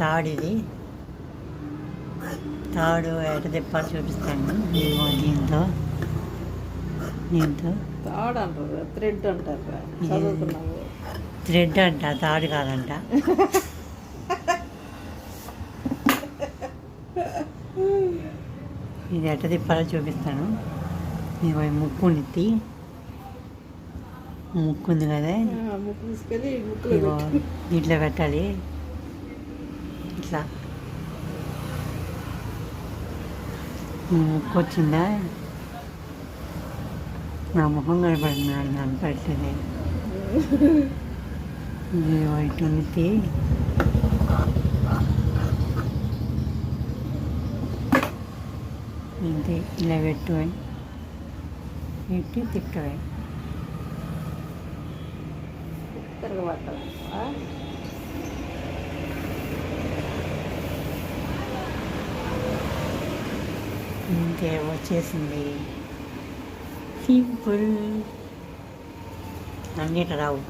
తాడు తాడు ఎట తిప్పాలి చూపిస్తాను. దీంతో తాడు అంటారు, థ్రెడ్ అంటారు. థ్రెడ్ అంట, తాడు కాదంట. ఇది ఎట్ట తిప్పాలో చూపిస్తాను. ఇదిగో ముక్కు ఉంది కదా, ఇదిగో దీంట్లో పెట్టాలి. ఇట్లా ముక్కు వచ్చిందా, నా ముఖం కనపడుతున్నాడు, కనపడట్లేదు. ఇటు ఉంది, ఇంతే. ఇలా పెట్టి తిప్పవే. ఇంకే వచ్చేసింది. సింపుల్. అన్నిటి రావు.